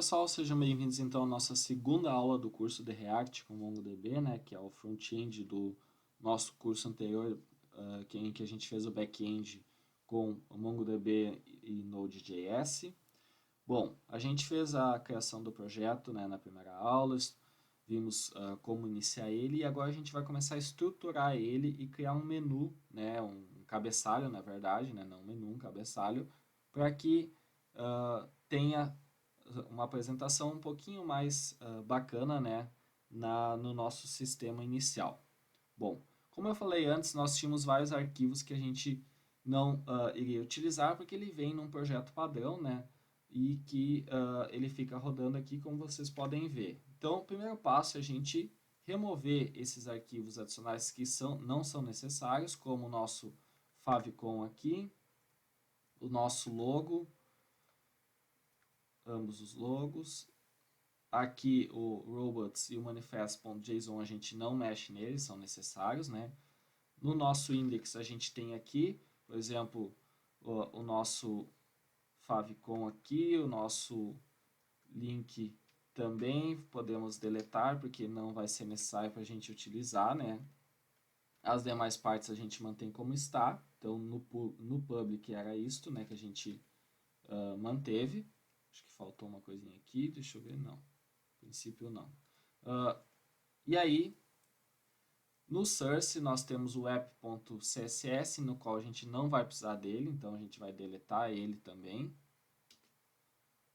pessoal, sejam bem-vindos então à nossa segunda aula do curso de React com MongoDB, né, que é o front-end do nosso curso anterior, em que a gente fez o back-end com o MongoDB e Node.js. Bom, a gente fez a criação do projeto, né, na primeira aula, vimos como iniciar ele e agora a gente vai começar a estruturar ele e criar um menu, né, um cabeçalho, na verdade, né, não um menu, um cabeçalho, para que tenha uma apresentação um pouquinho mais bacana, né, no nosso sistema inicial. Bom, como eu falei antes, nós tínhamos vários arquivos que a gente não iria utilizar porque ele vem num projeto padrão, né, e que ele fica rodando aqui como vocês podem ver. Então, o primeiro passo é a gente remover esses arquivos adicionais que não são necessários, como o nosso favicon aqui, o nosso logo, ambos os logos. Aqui o robots e o manifest.json a gente não mexe neles, são necessários, né? No nosso index a gente tem aqui, por exemplo, o nosso favicon aqui, o nosso link também podemos deletar porque não vai ser necessário para a gente utilizar, né? As demais partes a gente mantém como está. Então no public era isto, né, que a gente manteve. Acho que faltou uma coisinha aqui, deixa eu ver, não. No princípio não. E aí, no source nós temos o app.css, no qual a gente não vai precisar dele, então a gente vai deletar ele também.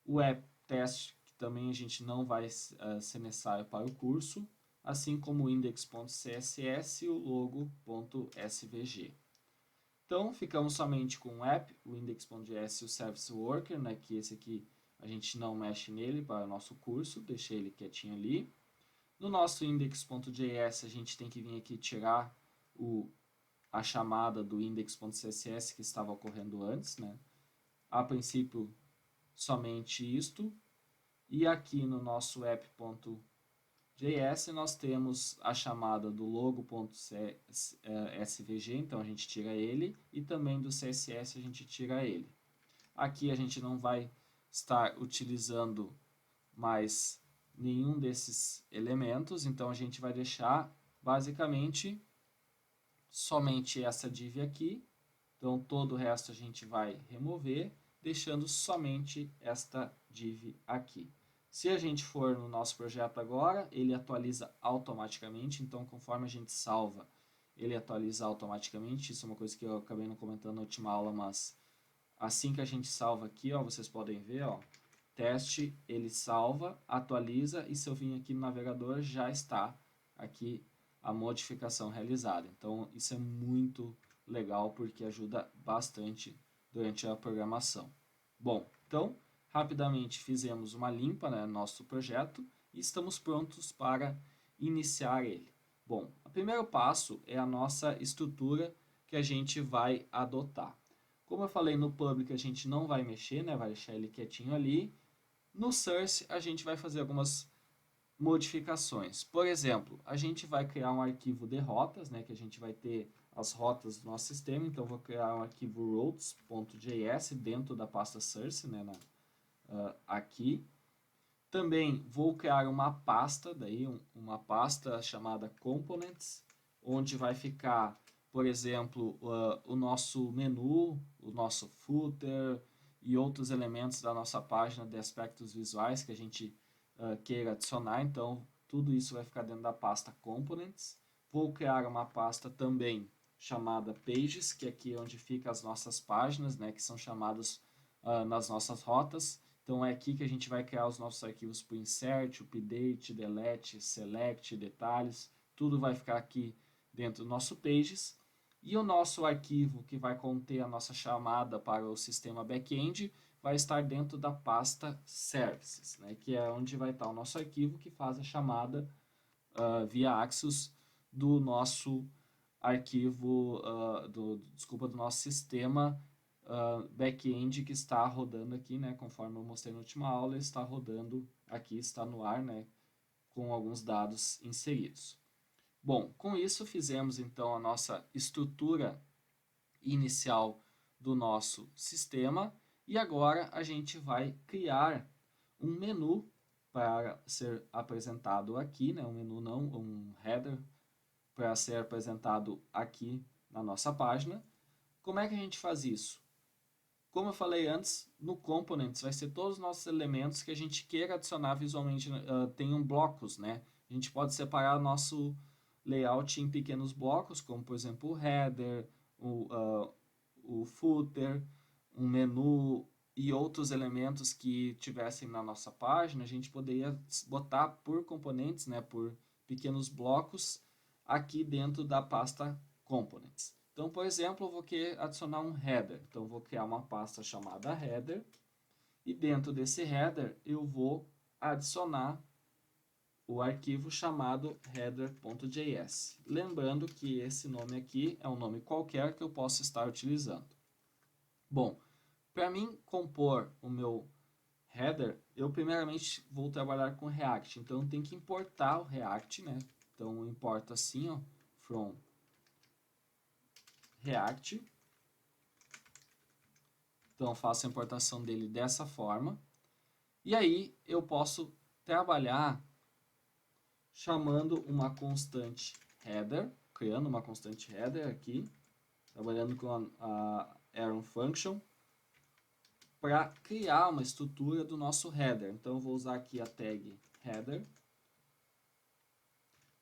O app.test, que também a gente não vai ser necessário para o curso, assim como o index.css e o logo.svg. Então, ficamos somente com o app, o index.js e o service worker, né, que esse aqui a gente não mexe nele para o nosso curso, deixei ele quietinho ali. No nosso index.js, a gente tem que vir aqui tirar a chamada do index.css que estava ocorrendo antes, né? A princípio, somente isto. E aqui no nosso app.js, nós temos a chamada do logo.svg, então a gente tira ele, e também do CSS a gente tira ele. Aqui a gente não vai estar utilizando mais nenhum desses elementos, então a gente vai deixar basicamente somente essa div aqui, então todo o resto a gente vai remover, deixando somente esta div aqui. Se a gente for no nosso projeto agora, ele atualiza automaticamente, então conforme a gente salva, ele atualiza automaticamente, isso é uma coisa que eu acabei não comentando na última aula, mas assim que a gente salva aqui, ó, vocês podem ver, ó, teste, ele salva, atualiza e se eu vir aqui no navegador já está aqui a modificação realizada. Então isso é muito legal porque ajuda bastante durante a programação. Bom, então rapidamente fizemos uma limpa, né, no nosso projeto e estamos prontos para iniciar ele. Bom, o primeiro passo é a nossa estrutura que a gente vai adotar. Como eu falei no public, a gente não vai mexer, né, vai deixar ele quietinho ali. No source, a gente vai fazer algumas modificações. Por exemplo, a gente vai criar um arquivo de rotas, né, que a gente vai ter as rotas do nosso sistema. Então, vou criar um arquivo routes.js dentro da pasta source, né, aqui. Também vou criar uma pasta, uma pasta chamada components, onde vai ficar, por exemplo, o nosso menu, o nosso footer e outros elementos da nossa página de aspectos visuais que a gente queira adicionar. Então, tudo isso vai ficar dentro da pasta components. Vou criar uma pasta também chamada pages, que é aqui onde ficam as nossas páginas, né, que são chamadas nas nossas rotas. Então é aqui que a gente vai criar os nossos arquivos para insert, update, delete, select, detalhes, tudo vai ficar aqui dentro do nosso pages. E o nosso arquivo que vai conter a nossa chamada para o sistema back-end vai estar dentro da pasta services, né, que é onde vai estar o nosso arquivo que faz a chamada via Axios do nosso arquivo, do nosso sistema back-end que está rodando aqui, né, conforme eu mostrei na última aula, está rodando aqui, está no ar, né, com alguns dados inseridos. Bom, com isso fizemos então a nossa estrutura inicial do nosso sistema e agora a gente vai criar um menu para ser apresentado aqui, né? Um menu não, um header para ser apresentado aqui na nossa página. Como é que a gente faz isso? Como eu falei antes, no Components vai ser todos os nossos elementos que a gente queira adicionar visualmente, tenham blocos, né? A gente pode separar nosso layout em pequenos blocos, como por exemplo o header, o footer, um menu e outros elementos que tivessem na nossa página. A gente poderia botar por componentes, né, por pequenos blocos aqui dentro da pasta Components. Então, por exemplo, eu vou querer adicionar um header. Então, eu vou criar uma pasta chamada header. E dentro desse header, eu vou adicionar o arquivo chamado header.js. Lembrando que esse nome aqui é um nome qualquer que eu posso estar utilizando. Bom, para mim compor o meu header, eu primeiramente vou trabalhar com React. Então, eu tenho que importar o React, né? Então, eu importo assim, ó, from React. Então, eu faço a importação dele dessa forma. E aí, eu posso trabalhar chamando uma constante header, criando uma constante header aqui, trabalhando com a Arrow Function, para criar uma estrutura do nosso header. Então, eu vou usar aqui a tag header.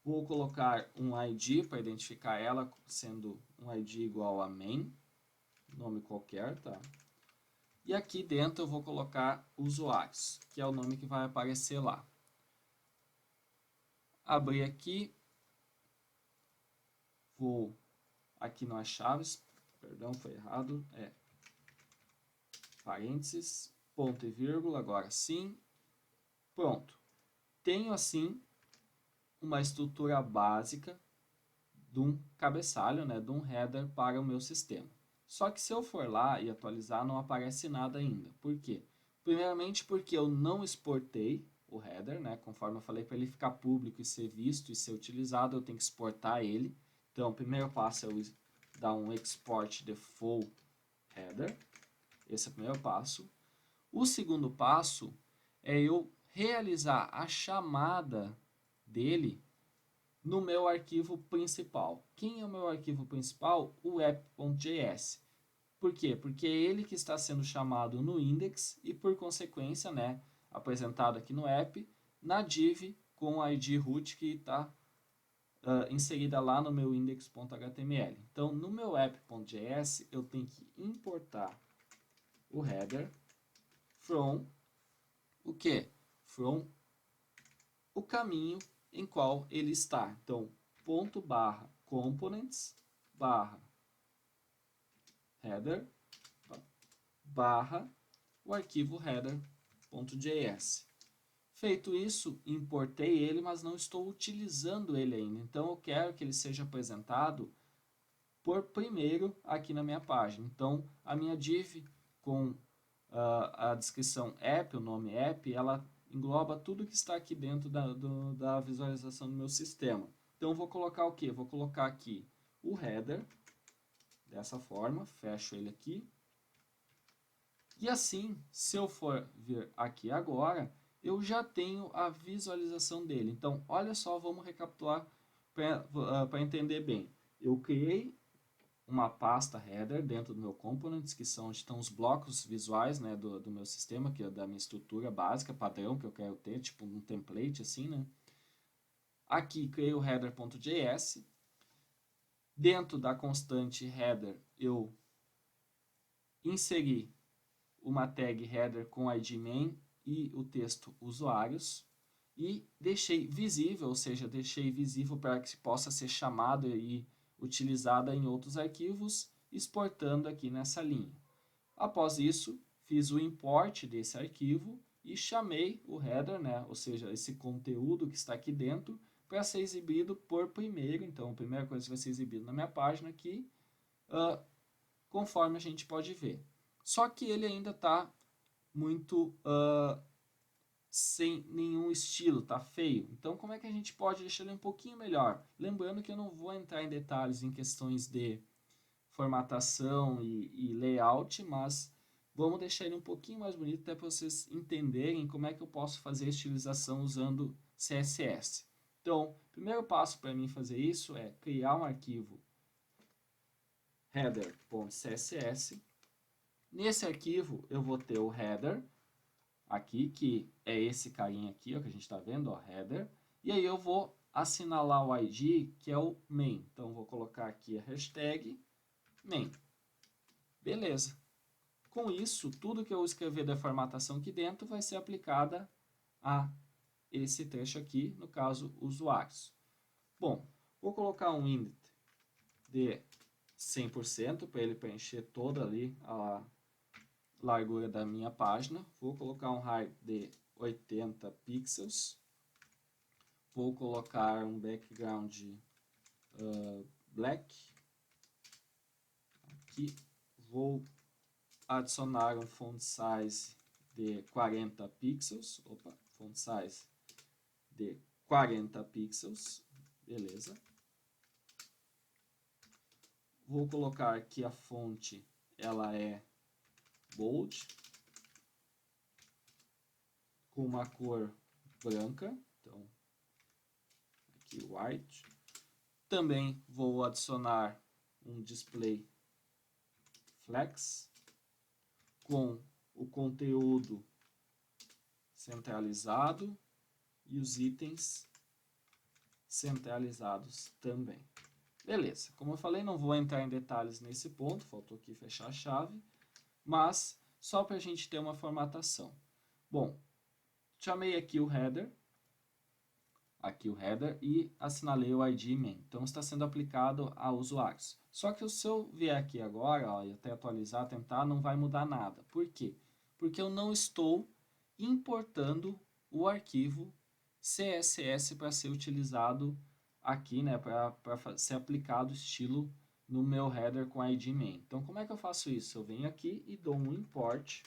Vou colocar um ID para identificar ela, sendo um ID igual a main, nome qualquer, tá? E aqui dentro eu vou colocar usuários, que é o nome que vai aparecer lá. Abrir aqui, vou aqui nas chaves, perdão, foi errado, parênteses, ponto e vírgula, agora sim, pronto. Tenho assim uma estrutura básica de um cabeçalho, né, de um header para o meu sistema. Só que se eu for lá e atualizar, não aparece nada ainda. Por quê? Primeiramente porque eu não exportei o header, né? Conforme eu falei, para ele ficar público e ser visto e ser utilizado, eu tenho que exportar ele. Então, o primeiro passo é eu dar um export the full header. Esse é o primeiro passo. O segundo passo é eu realizar a chamada dele no meu arquivo principal. Quem é o meu arquivo principal? O app.js. Por quê? Porque é ele que está sendo chamado no index e, por consequência, né, apresentado aqui no app, na div com a id root que está inserida lá no meu index.html. Então, no meu app.js, eu tenho que importar o header from o quê? From o caminho em qual ele está. Então, ponto barra components barra header barra o arquivo header.js. Feito isso, importei ele, mas não estou utilizando ele ainda. Então, eu quero que ele seja apresentado por primeiro aqui na minha página. Então, a minha div com a descrição app, o nome app, ela engloba tudo que está aqui dentro da visualização do meu sistema. Então, eu vou colocar o quê? Vou colocar aqui o header, dessa forma, fecho ele aqui. E assim, se eu for vir aqui agora, eu já tenho a visualização dele. Então, olha só, vamos recapitular para entender bem. Eu criei uma pasta header dentro do meu components, que são onde estão os blocos visuais, né, do meu sistema, que é da minha estrutura básica, padrão que eu quero ter, tipo um template assim, né. Aqui criei o header.js. Dentro da constante header eu inseri uma tag header com id main e o texto usuários e deixei visível, ou seja, deixei visível para que possa ser chamado e utilizada em outros arquivos, exportando aqui nessa linha. Após isso, fiz o import desse arquivo e chamei o header, né, ou seja, esse conteúdo que está aqui dentro, para ser exibido por primeiro. Então, a primeira coisa que vai ser exibido na minha página aqui, conforme a gente pode ver. Só que ele ainda está muito sem nenhum estilo, tá feio. Então, como é que a gente pode deixar ele um pouquinho melhor? Lembrando que eu não vou entrar em detalhes em questões de formatação e layout, mas Vamos deixar ele um pouquinho mais bonito até para vocês entenderem como é que eu posso fazer a estilização usando CSS. Então, o primeiro passo para mim fazer isso é criar um arquivo header.css. Nesse arquivo eu vou ter o header aqui, que é esse carinha aqui, ó, que a gente está vendo, ó, header. E aí eu vou assinalar o ID, que é o main. Então, vou colocar aqui a hashtag main. Beleza. Com isso, tudo que eu escrever da formatação aqui dentro vai ser aplicada a esse trecho aqui, no caso, usuários. Bom, vou colocar um init de 100% para ele preencher toda ali a largura da minha página. Vou colocar um height de 80 pixels. Vou colocar um background black. Aqui vou adicionar um font size de 40 pixels. Opa, font size de 40 pixels. Beleza. Vou colocar que a fonte ela é bold, com uma cor branca. Então, aqui white. Também vou adicionar um display flex com o conteúdo centralizado e os itens centralizados também. Beleza, como eu falei, não vou entrar em detalhes nesse ponto, faltou aqui fechar a chave, mas só para a gente ter uma formatação. Bom, chamei aqui o header e assinalei o ID main. Então está sendo aplicado a usuários. Só que se eu vier aqui agora, ó, e até atualizar, tentar, não vai mudar nada. Por quê? Porque eu não estou importando o arquivo CSS para ser utilizado aqui, né, para ser aplicado estilo no meu header com ID main. Então, como é que eu faço isso? Eu venho aqui e dou um import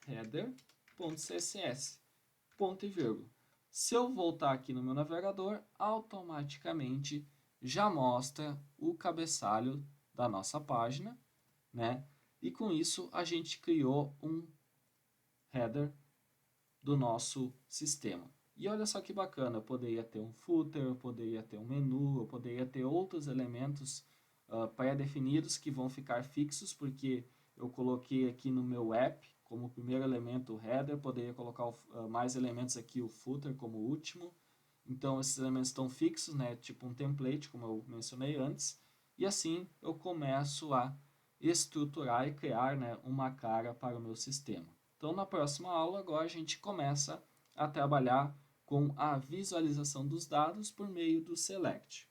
.header.css, ponto e vírgula. Se eu voltar aqui no meu navegador, automaticamente já mostra o cabeçalho da nossa página, né? E com isso a gente criou um header do nosso sistema. E olha só que bacana, eu poderia ter um footer, eu poderia ter um menu, eu poderia ter outros elementos pré-definidos que vão ficar fixos, porque eu coloquei aqui no meu app como primeiro elemento o header, poderia colocar mais elementos aqui, o footer como último. Então esses elementos estão fixos, né, tipo um template, como eu mencionei antes, e assim eu começo a estruturar e criar, né, uma cara para o meu sistema. Então na próxima aula agora a gente começa a trabalhar com a visualização dos dados por meio do select.